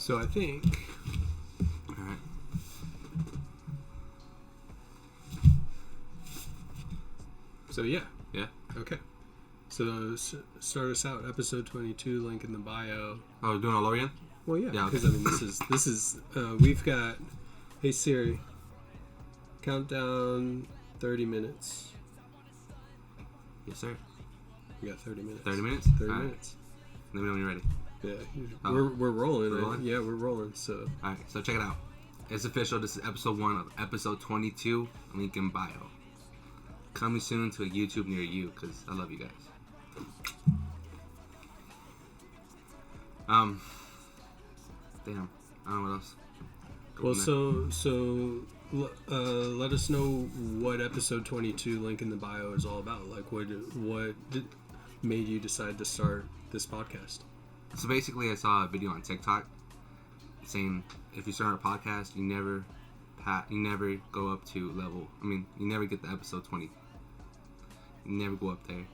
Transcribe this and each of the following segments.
So I think. All right. So yeah. Yeah. Okay. So start us out. Episode 22. Link in the bio. Oh, we're doing all over again? Well, yeah. Yeah, Because okay. I mean, this is. We've got. Hey Siri. Countdown. 30 minutes. Yes, sir. We got 30 minutes. 30 minutes? 30 All right. minutes. Let me know when you're ready. Yeah. Oh, We're rolling. we're Right? rolling? Yeah, we're rolling. So. All right, so check it out. It's official. This is episode 1 of episode 22. Link in bio. Coming soon to a YouTube near you, because I love you guys. Damn. I don't know what else. Well, let us know what episode 22 link in the bio is all about. Like, what made you decide to start this podcast? So basically, I saw a video on TikTok saying if you start a podcast, you never go up to level. I mean, you never get the episode 20. You never go up there,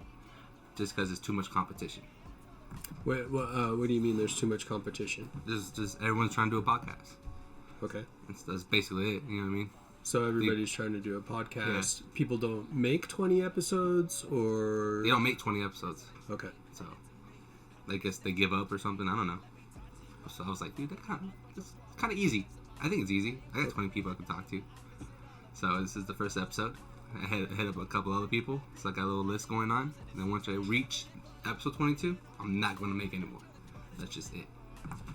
just because it's too much competition. What do you mean? There's too much competition? Just everyone's trying to do a podcast. Okay. That's basically it. You know what I mean? So everybody's trying to do a podcast. Yeah. People don't make 20 episodes, or they don't make 20 episodes. Okay. So I guess they give up or something. I don't know. So I was like, dude, it's kind of easy. I think it's easy. I got 20 people I can talk to. So this is the first episode. I hit up a couple other people. So I got a little list going on. And then once I reach episode 22, I'm not going to make any more. That's just it.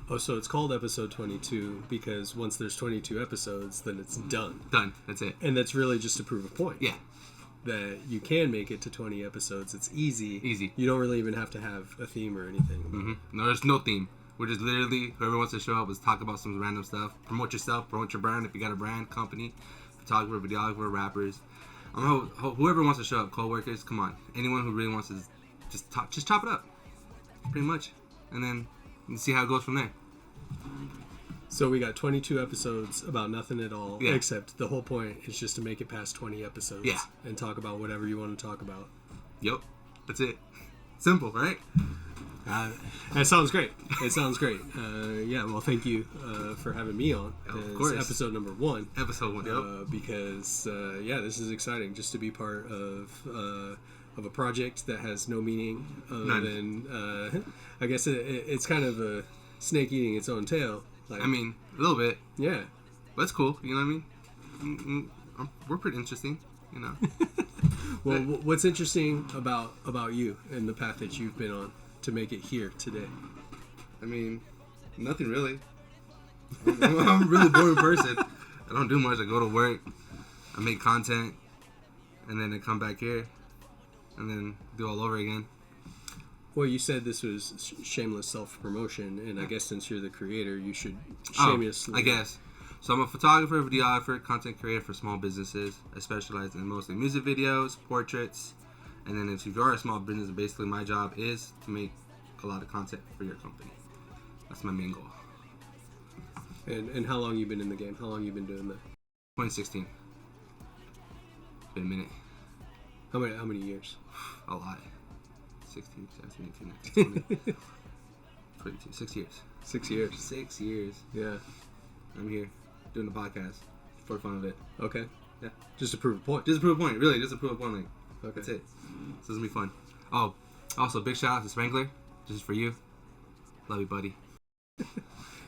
Oh, so it's called episode 22 because once there's 22 episodes, then it's done. Done. That's it. And that's really just to prove a point. Yeah. That you can make it to 20 episodes. It's easy. Easy. You don't really even have to have a theme or anything. Mm-hmm. No, there's no theme. We're just literally, whoever wants to show up, let's talk about some random stuff. Promote yourself, promote your brand if you got a brand, company, photographer, videographer, rappers. Whoever wants to show up, co-workers, come on. Anyone who really wants to just chop it up. Pretty much. And then see how it goes from there. So we got 22 episodes about nothing at all, yeah. Except the whole point is just to make it past 20 episodes. Yeah. And talk about whatever you want to talk about. Yep. That's it. Simple, right? That sounds great. It sounds great. Yeah, well, thank you for having me on. Of course. Episode number 1. Episode 1, yep. Because, yeah, this is exciting just to be part of a project that has no meaning other than, I guess it's kind of a snake eating its own tail. Like, I mean, a little bit. Yeah. But it's cool, you know what I mean? We're pretty interesting, you know. Well, what's interesting about you and the path that you've been on to make it here today? I mean, nothing really. I'm a really boring person. I don't do much. I go to work, I make content, and then I come back here, and then do all over again. Well, you said this was shameless self-promotion, and I guess since you're the creator, you should shamelessly... I guess. So I'm a photographer, videographer, content creator for small businesses. I specialize in mostly music videos, portraits, and then if you are a small business, basically my job is to make a lot of content for your company. That's my main goal. And how long you been in the game? How long you been doing that? 2016. Been a minute. How many years? A lot. 16, 17, 18, 19, 20, 22. 6 years. 6 years. 6 years. Yeah. I'm here doing the podcast for fun of it. Okay. Yeah. Just to prove a point. Just to prove a point. Really, just to prove a point. Like, okay. That's it. So this is gonna be fun. Oh, also big shout out to Spangler. This is for you. Love you, buddy.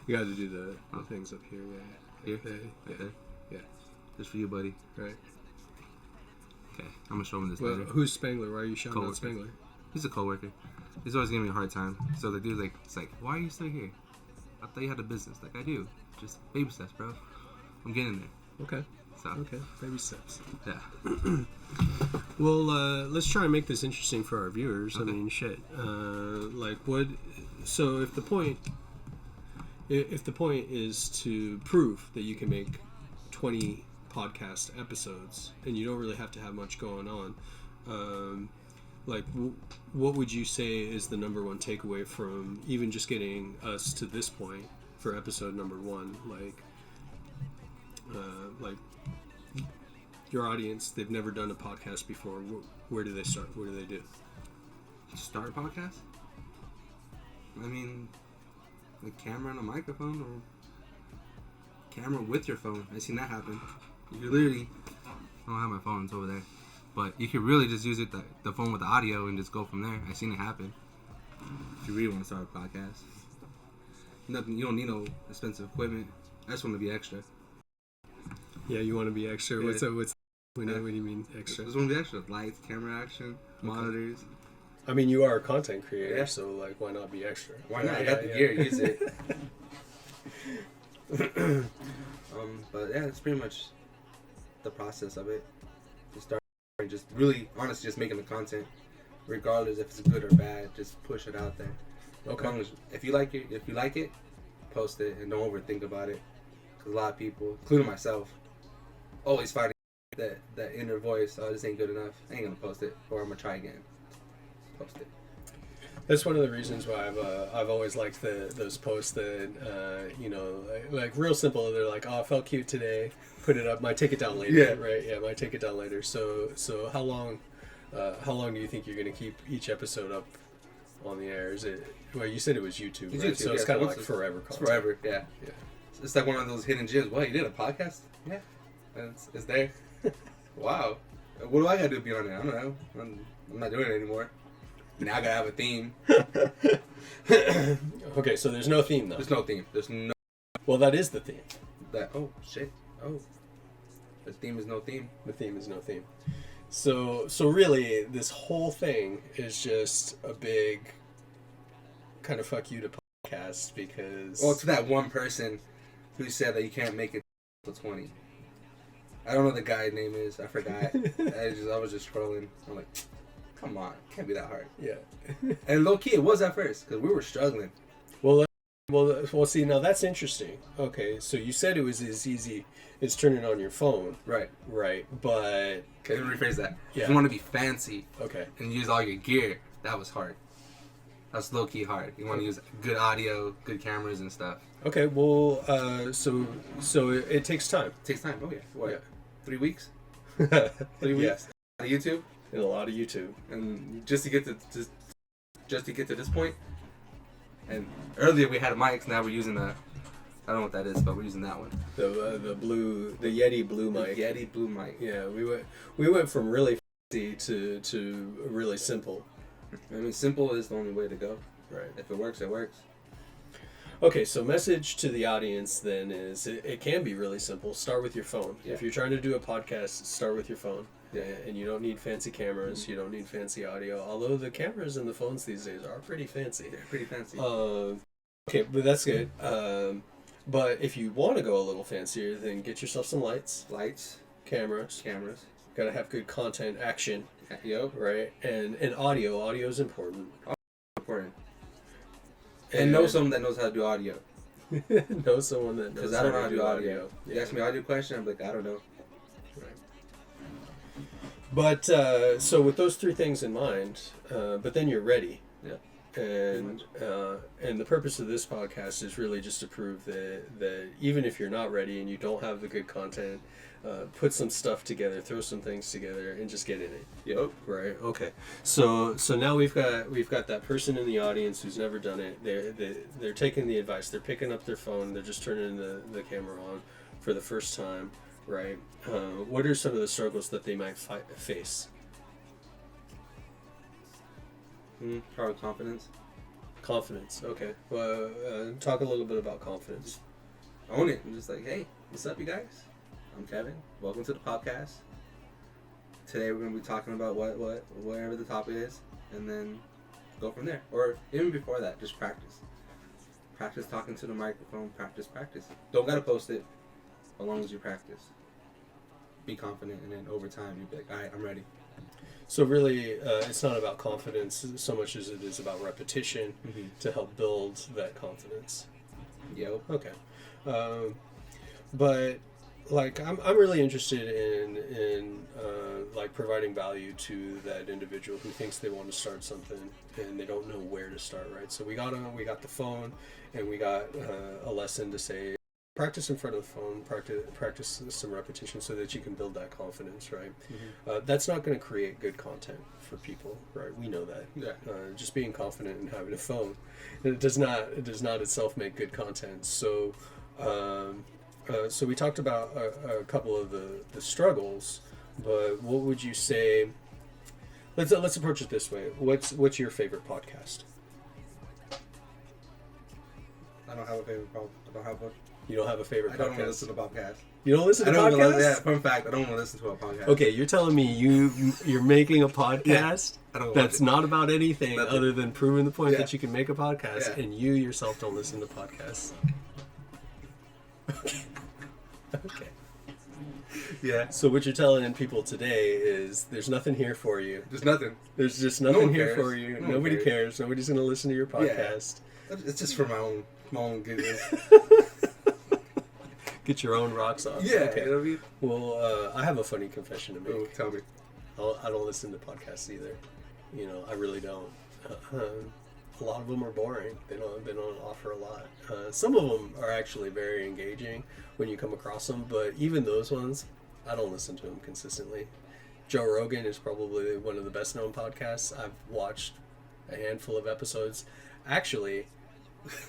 You got to do the things up here. Yeah. Here? Right there? Yeah. Just for you, buddy. Right. Okay. I'm gonna show him this later. Who's Spangler? Why are you shouting out Spangler? He's a coworker. He's always giving me a hard time. So the dude's like, it's like, why are you still here? I thought you had a business. Like, I do. Just baby steps, bro. I'm getting there. Okay. So. Okay. Baby steps. Yeah. Well, let's try and make this interesting for our viewers. Okay. I mean, shit. So if the point is to prove that you can make 20 podcast episodes and you don't really have to have much going on, what would you say is the number one takeaway from even just getting us to this point for episode number 1? Like your audience, they've never done a podcast before. Where do they start? What do they do? Start a podcast? I mean, a camera and a microphone, or camera with your phone. I've seen that happen. You could literally, I don't have my phone, it's over there, but you could really just use the phone with the audio and just go from there. I've seen it happen. If you really want to start a podcast, nothing. You don't need no expensive equipment. I just want to be extra. Yeah, you want to be extra. Yeah. What do you mean extra? I just want to be extra. Lights, camera action, monitors. I mean, you are a content creator, Yeah. so like, why not be extra? Why not? Yeah, I got the gear. Use it. But yeah, it's pretty much the process of it. Just start and just really, honestly, just making the content, regardless if it's good or bad. Just push it out there. Okay. As long as, if you like it, post it and don't overthink about it. Because a lot of people, including myself, always fighting that inner voice. Oh, this ain't good enough. I ain't gonna post it, or I'm gonna try again. Post it. That's one of the reasons why I've always liked those posts that like real simple. They're like, oh, I felt cute today. Put it up. Might take it down later. Yeah. Right. Yeah. Might take it down later. So how long do you think you're gonna keep each episode up on the air? Is it? Well, you said it was YouTube, It's right? YouTube, So it's yeah, kind of so like forever content. It's forever. Yeah. Yeah. It's like one of those hidden gems. What, you did a podcast? Yeah. And it's there. Wow. What do I gotta do to be on it? I don't know. I'm not doing it anymore. Now I gotta have a theme. Okay, so there's no theme though. There's no theme. There's no Well, that is the theme. oh shit. Oh. The theme is no theme. The theme is no theme. So really, this whole thing is just a big kind of fuck you to podcast because. Well, to that one person who said that you can't make it till 20. I don't know what the guy's name is. I forgot. I was just scrolling. I'm like, come on, it can't be that hard. Yeah. And low key, it was at first because we were struggling. Well, see, now that's interesting. Okay, so you said it was as easy as turning on your phone. Right. Right, but... Okay, let me rephrase that. Yeah. If you want to be fancy Okay. and use all your gear, that was hard. That's low key hard. You want to use good audio, good cameras and stuff. Okay, well, so it takes time. It takes time. Oh yeah. What? Yeah. 3 weeks? 3 Yeah. weeks? On YouTube? And a lot of YouTube. And just to get to this point. And earlier we had mics. Now we're using I don't know what that is, but we're using that one. The Yeti blue mic. The Yeti blue mic. Yeah, we went from really fancy to really simple. I mean, simple is the only way to go. Right. If it works, it works. Okay, so message to the audience then is it can be really simple. Start with your phone. Yeah. If you're trying to do a podcast, start with your phone. Yeah. And you don't need fancy cameras. Mm-hmm. You don't need fancy audio. Although the cameras and the phones these days are pretty fancy. They're pretty fancy. Okay, but that's good. But if you want to go a little fancier, then get yourself some lights, Lights, cameras. Gotta have good content, action, yo, right? And audio. Audio is important. important. And know someone that knows how to do audio. Know someone that knows. Because I don't know how to do audio. Yeah. You ask me an audio question, I'm like, I don't know. But so with those three things in mind, but then you're ready. Yeah. And the purpose of this podcast is really just to prove that even if you're not ready and you don't have the good content, put some stuff together, throw some things together, and just get in it. Yep. Right. Okay. So now we've got that person in the audience who's never done it. They're taking the advice. They're picking up their phone. They're just turning the camera on for the first time. Right. What are some of the struggles that they might face? Probably confidence. Confidence. Okay. Well, talk a little bit about confidence. Own it. I'm just like, hey, what's up, you guys? I'm Kevin. Welcome to the podcast. Today we're going to be talking about whatever the topic is, and then go from there. Or even before that, just practice. Practice talking to the microphone. Practice. Don't gotta post it, as long as you practice. Be confident, and then over time you'll be like, all right, I'm ready. So really, it's not about confidence so much as it is about repetition to help build that confidence. Yo. Okay. But like I'm really interested in like providing value to that individual who thinks they want to start something and they don't know where to start, right? So we got the phone and we got a lesson to say practice in front of the phone, practice some repetition so that you can build that confidence, right? That's not going to create good content for people, right? We know that. Yeah. Just being confident and having a phone, it does not itself make good content. So, so we talked about a couple of the struggles, but what would you say? Let's approach it this way. What's your favorite podcast? I don't have a favorite podcast. I don't have one. You don't have a favorite podcast? I don't want to listen to podcasts. You don't listen to podcasts? Yeah, fun fact, I don't want to listen to a podcast. Okay, you're telling me you're making a podcast that's not about anything Nothing. other than proving the point that you can make a podcast, Yeah. and you yourself don't listen to podcasts. Okay. Yeah. So what you're telling people today is there's nothing here for you. Just nothing. There's just No nothing one here cares. for you. No one Nobody cares. cares. Nobody's going to listen to your podcast. It's just for my own giggles. Get your own rocks off. Yeah. Okay. You know what I mean? Well, I have a funny confession to make. Oh, tell me. I don't listen to podcasts either. You know, I really don't. A lot of them are boring. They don't offer a lot. Some of them are actually very engaging when you come across them, but even those ones, I don't listen to them consistently. Joe Rogan is probably one of the best known podcasts. I've watched a handful of episodes. Actually,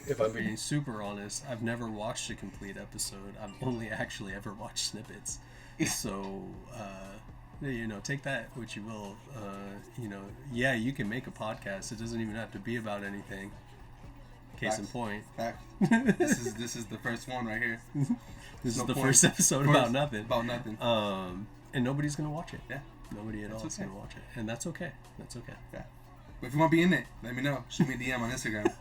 if I'm being super honest, I've never watched a complete episode. I've only actually ever watched snippets. So, you know, take that what you will. You know, yeah, you can make a podcast. It doesn't even have to be about anything. Case in point. Fact. This is the first one right here. This is No the point. first episode about nothing. About nothing. And nobody's gonna watch it. Yeah. Nobody at all is okay. gonna watch it, and that's okay. That's okay. Yeah. But if you want to be in it, let me know. Shoot me a DM on Instagram.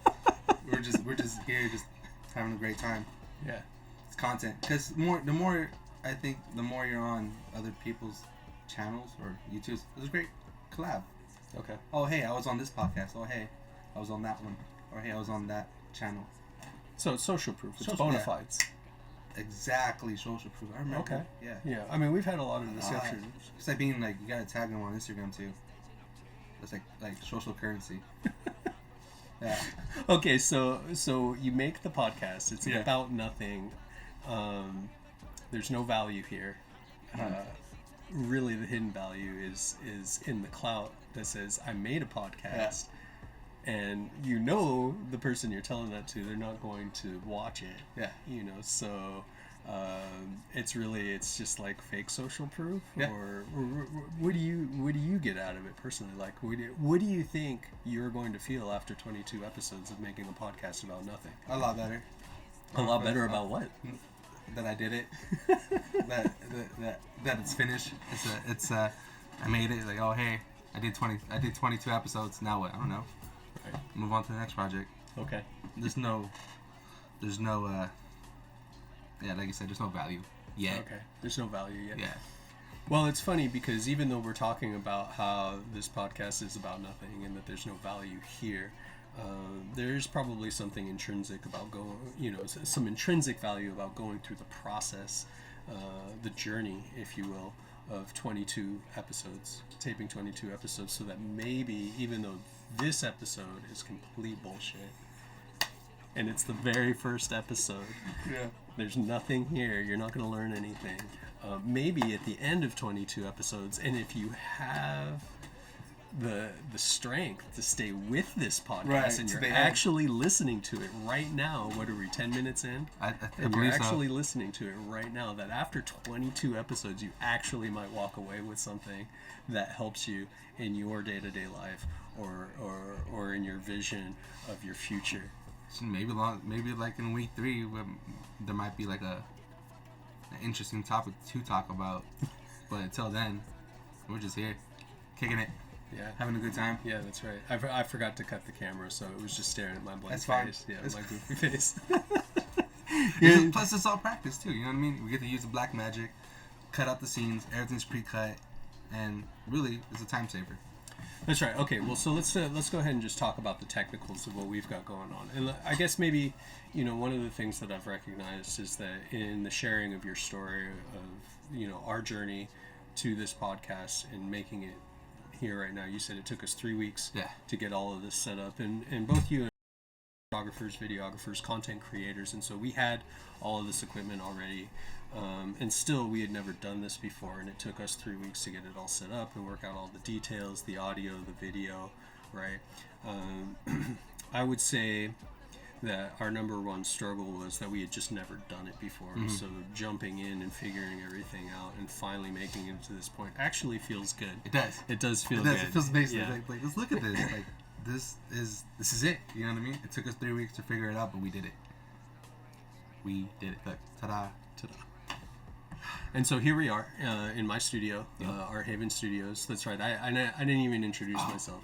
we're just here, just having a great time. Yeah. It's content. Because the more I think, the more you're on other people's channels or YouTube's, it's a great collab. Okay. Oh, hey, I was on this podcast. Oh, hey, I was on that one. Or hey, I was on that channel. So it's social proof. It's Social- bona yeah. fides. Exactly, social proof. I remember. Okay. Yeah. Yeah. I mean, we've had a lot of discussions. It's like being like, you gotta tag them on Instagram too. It's like social currency. Yeah. Okay, so you make the podcast. It's Yeah. about nothing. There's no value here. Really, the hidden value is in the clout that says I made a podcast, and you know the person you're telling that to, they're not going to watch it. Yeah. You know, so it's just like fake social proof. Yeah. Or what do you get out of it personally? Like, what do you think you're going to feel after 22 episodes of making a podcast about nothing? A lot better. A lot better about what? That I did it. that it's finished. I made it. Like, oh hey, I did 22 episodes. Now what? I don't know. Right. Move on to the next project. Okay. There's no yeah, like you said, there's no value yet. Okay. There's no value yet. Yeah. Well, it's funny because even though we're talking about how this podcast is about nothing and that there's no value here, there's probably something intrinsic about some intrinsic value about going through the process, the journey, if you will, of 22 episodes, taping 22 episodes, so that maybe, even though this episode is complete bullshit, and it's the very first episode, Yeah. there's nothing here, you're not going to learn anything. Maybe at the end of 22 episodes, and if you have the strength to stay with this podcast, Right, and to you're the end. actually listening to it right now, what are we, 10 minutes in? I If you're believe actually so. listening to it right now, that after 22 episodes, you actually might walk away with something that helps you in your day-to-day life or in your vision of your future. Maybe like in week 3, there might be like an interesting topic to talk about. But until then, we're just here, kicking it, Yeah. having a good time. Yeah, that's right. I forgot to cut the camera, so it was just staring at my blank That's fine. face. Yeah, It's my goofy face. Plus, it's all practice too. You know what I mean? We get to use the black magic, cut out the scenes. Everything's pre-cut, and really, it's a time saver. That's right. Okay, well, so let's go ahead and just talk about the technicals of what we've got going on. And I guess maybe, one of the things that I've recognized is that in the sharing of your story of, our journey to this podcast and making it here right now, you said it took us 3 weeks Yeah. to get all of this set up. And both you and photographers, videographers, content creators, and so we had all of this equipment already, and still we had never done this before, and it took us 3 weeks to get it all set up and work out all the details, the audio, the video, right? I would say that our number one struggle was that we had just never done it before. So jumping in and figuring everything out and finally making it to this point actually feels good. It does. It does feel good. It feels amazing. Yeah. Like, let's look at this. Like, this is it. You know what I mean? It took us 3 weeks to figure it out, but we did it. We did it. Look, ta-da. Ta-da. And so here we are in my studio, our Haven Studios. That's right. I didn't even introduce myself.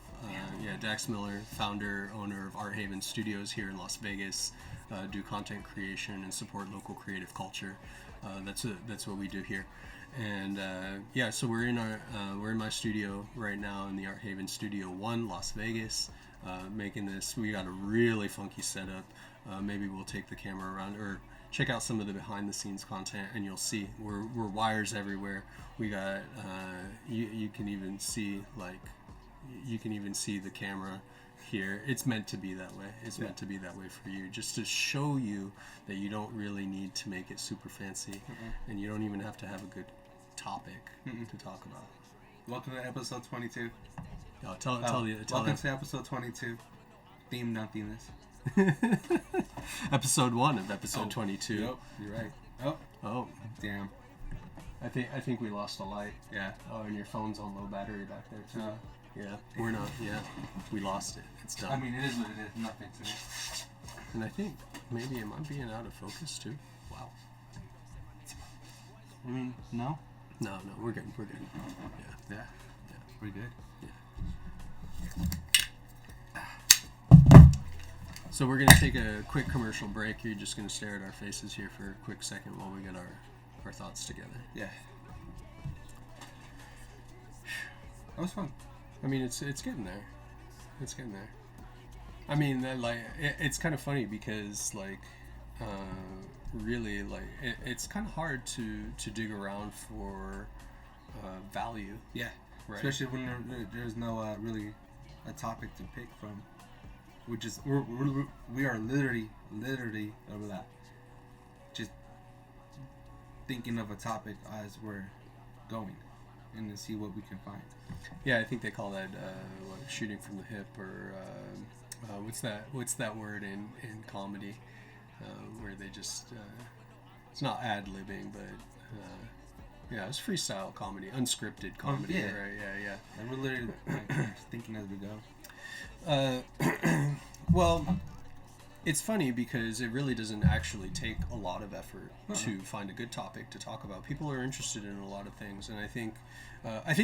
Dax Miller, founder, owner of Art Haven Studios here in Las Vegas. Do content creation and support local creative culture. That's what we do here. And so we're in my studio right now in the Art Haven Studio 1, Las Vegas, making this. We got a really funky setup. Maybe we'll take the camera around or check out some of the behind the scenes content, and you'll see we're wires everywhere. We got you can even see the camera here. It's meant to be that way. It's meant to be that way for you, just to show you that you don't really need to make it super fancy, and you don't even have to have a good topic to talk about. Welcome to episode 22. Welcome to episode 22. Theme, not themeless. Episode 1 of episode 22. Yep, you're right. Oh, damn. I think we lost a light. Yeah. Oh, and your phone's on low battery back there too. Yeah, we're not. Yeah, we lost it. It's done. I mean, it is what it is. Nothing to me. And I think maybe it might be out of focus too. Wow. I mean, no. No, we're good. Yeah. We're good. So we're gonna take a quick commercial break. You're just gonna stare at our faces here for a quick second while we get our thoughts together. Yeah. That was fun. I mean, it's getting there. It's getting there. I mean, it's kind of funny because really it's kind of hard to dig around for value. Yeah. Right. Especially when there's no really a topic to pick from. We are literally over that. Just thinking of a topic as we're going, and to see what we can find. Yeah, I think they call that shooting from the hip, or what's that word in comedy, where they just it's not ad-libbing, but it's freestyle comedy, unscripted comedy. Yeah. Right? Yeah. And we're literally just thinking as we go. Well, it's funny because it really doesn't actually take a lot of effort to find a good topic to talk about. People are interested in a lot of things, and I think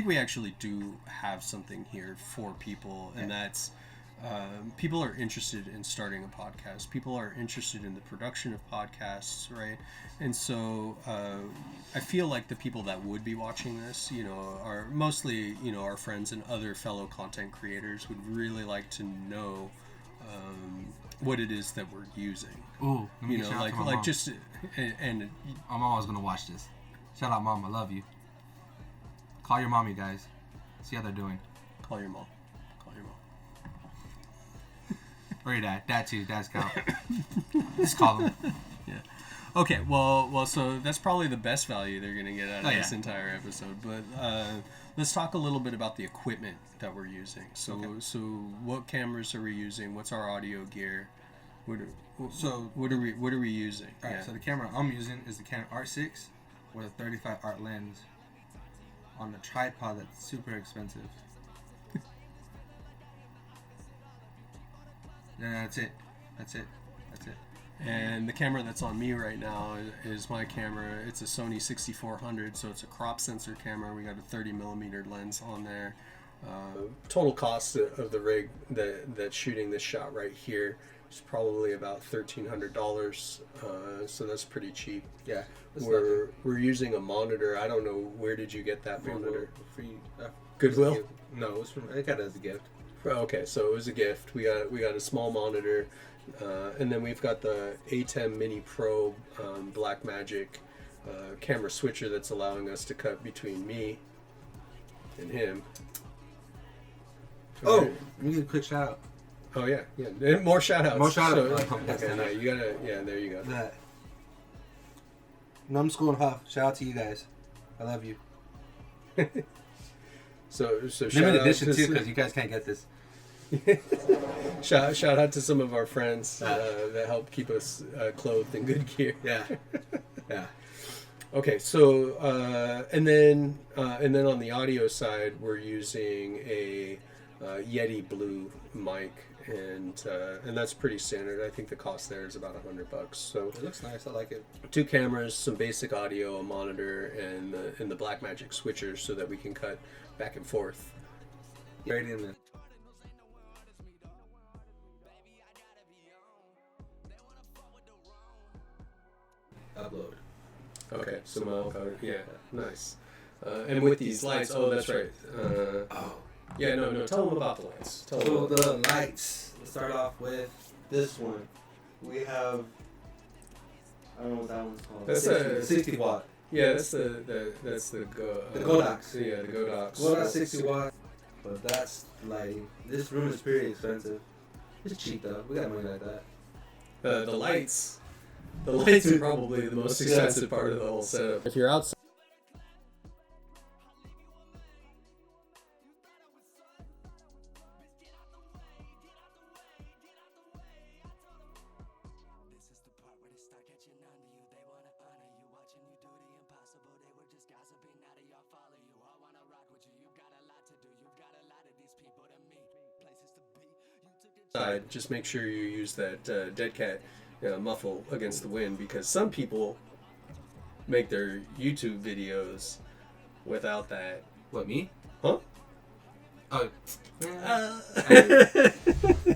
we actually do have something here for people, and that's people are interested in starting a podcast. People are interested in the production of podcasts, right? And so I feel like the people that would be watching this, are mostly, our friends and other fellow content creators would really like to know what it is that we're using. Ooh, let me shout out to my mom. Just and my mom was gonna watch this. Shout out, Mom, I love you. Call your mom, you guys. See how they're doing. Call your mom. Or your dad. Dad too. Dad's count. Just call them. Yeah. Okay. Well. So that's probably the best value they're gonna get out of this entire episode. But let's talk a little bit about the equipment that we're using. So what cameras are we using? What's our audio gear? What are we using? All right. So the camera I'm using is the Canon R6 with a 35 art lens on a tripod that's super expensive. Yeah, that's it. And the camera that's on me right now is my camera. It's a Sony 6400, so it's a crop sensor camera. We got a 30mm lens on there. Total cost of the rig that's shooting this shot right here is probably about $1,300. So that's pretty cheap. Yeah. We're using a monitor. I don't know, where did you get that monitor? Free. Goodwill? No, it was I got it as a gift. Okay, so it was a gift. We got a small monitor, and then we've got the A10 Mini Pro Blackmagic camera switcher that's allowing us to cut between me and him. Oh, let me give a quick shout out. Oh yeah. And more shout outs. More shout outs. Okay, yeah, you gotta. Yeah, there you go. That. Numbskull and Huff. Shout out to you guys. I love you. So shout Limited out edition to too, because you guys can't get this. shout out to some of our friends that help keep us clothed in good gear. Yeah. Yeah. Okay, so and then on the audio side, we're using a Yeti Blue mic, and that's pretty standard. I think the cost there is about $100. So It looks nice. I like it. 2 cameras, some basic audio, a monitor, and the Blackmagic switchers so that we can cut back and forth. Right in there. Upload. Okay, so yeah, nice. And with these lights, oh, that's right. Yeah, no, tell them about the lights. Tell them So about the lights. Let's start off with this one. We have. I don't know what that one's called. That's a 60 watt. Yeah, that's the Godox. Yeah, the Godox. Godox 60 watt. But that's lighting. This room is pretty expensive. It's cheap though. We got money like that. The lights. The lights are probably the most expensive part of the whole setup. If you're outside. Just make sure you use that dead cat muffle against the wind, because some people make their YouTube videos without that. What, me? Huh? Oh,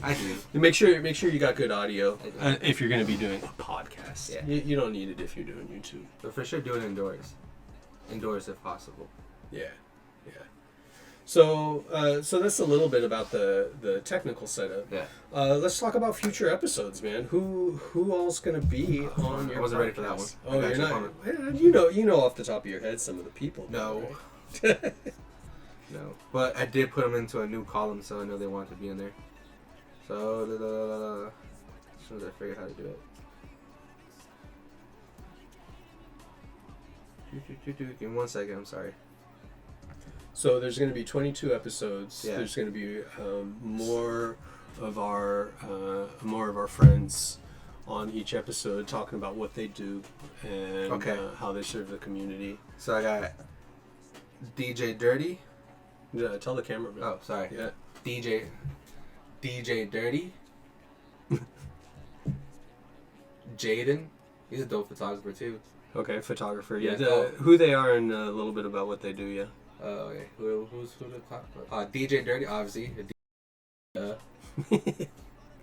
I do. Make sure you got good audio if you're going to be doing a podcast. Yeah. You don't need it if you're doing YouTube. But for sure, do it indoors. Indoors if possible. Yeah. So that's a little bit about the technical setup. Yeah. Let's talk about future episodes, man. Who all's gonna be on your? I wasn't ready for that podcast? one. Oh, you're not. You know off the top of your head some of the people. No. Right? No. But I did put them into a new column, so I know they wanted to be in there. So, as soon as I figured how to do it. Give me 1 second. I'm sorry. So there's going to be 22 episodes. Yeah. There's going to be more of our friends on each episode talking about what they do and how they serve the community. So I got DJ Dirty. Tell the camera. Man. Oh, sorry. Yeah. DJ Dirty. Jaden. He's a dope photographer too. Okay, photographer. Yeah. Who they are and a little bit about what they do. Yeah. Okay. Who's the talk about? DJ Dirty, obviously. We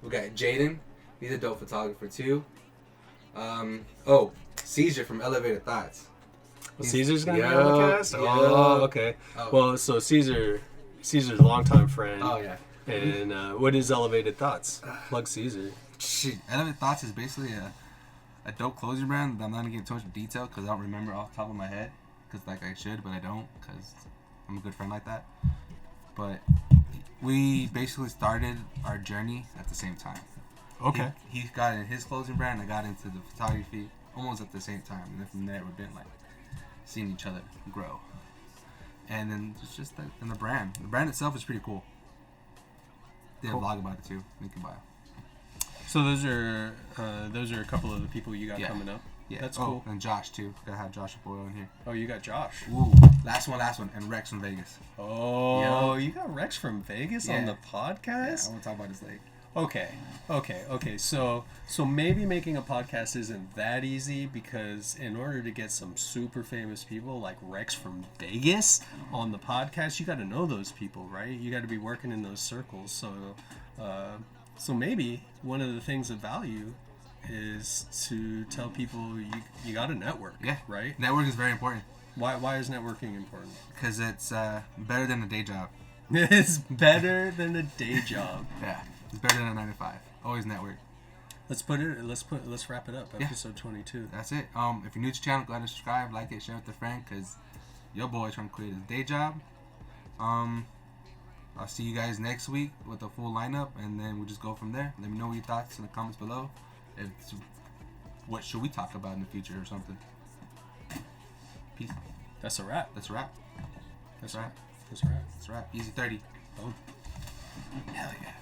got Jaden. He's a dope photographer too. Caesar from Elevated Thoughts. Caesar's gonna be on the cast. Yeah. Oh, okay. Oh. Well, so Caesar's a longtime friend. Oh yeah. And what is Elevated Thoughts? Plug Caesar. Shit. Elevated Thoughts is basically a dope clothing brand. I'm not gonna get too much detail because I don't remember off the top of my head. Because I should, but I don't, because I'm a good friend like that. But we basically started our journey at the same time. Okay. He got in his clothing brand, I got into the photography almost at the same time. And then from there, we've been seeing each other grow. And then it's just and the brand. The brand itself is pretty cool. They have a blog about it too. Link in bio. So those are a couple of the people you got coming up. Yeah, that's cool. And Jawsh too. Gotta have Jawsh Boy on here. Oh, you got Jawsh. Ooh, last one, and RexFromVegas. Oh, you got Rex from Vegas on the podcast. Yeah, I want to talk about his leg. Okay. So maybe making a podcast isn't that easy, because in order to get some super famous people like Rex from Vegas on the podcast, you got to know those people, right? You got to be working in those circles. So maybe one of the things of value is to tell people you got to network. Yeah. Right? Networking is very important. Why is networking important? Because it's better than a day job. It's better than a day job. Yeah. It's better than a 9 to 5. Always network. Let's wrap it up. Episode 22. That's it. If you're new to the channel, go ahead and subscribe, like it, share with a friend, because your boy's trying to quit his day job. I'll see you guys next week with a full lineup, and then we'll just go from there. Let me know your thoughts in the comments below. What should we talk about in the future or something? Peace. That's a wrap. That's a wrap. That's a wrap. Easy 30. Oh. Hell yeah.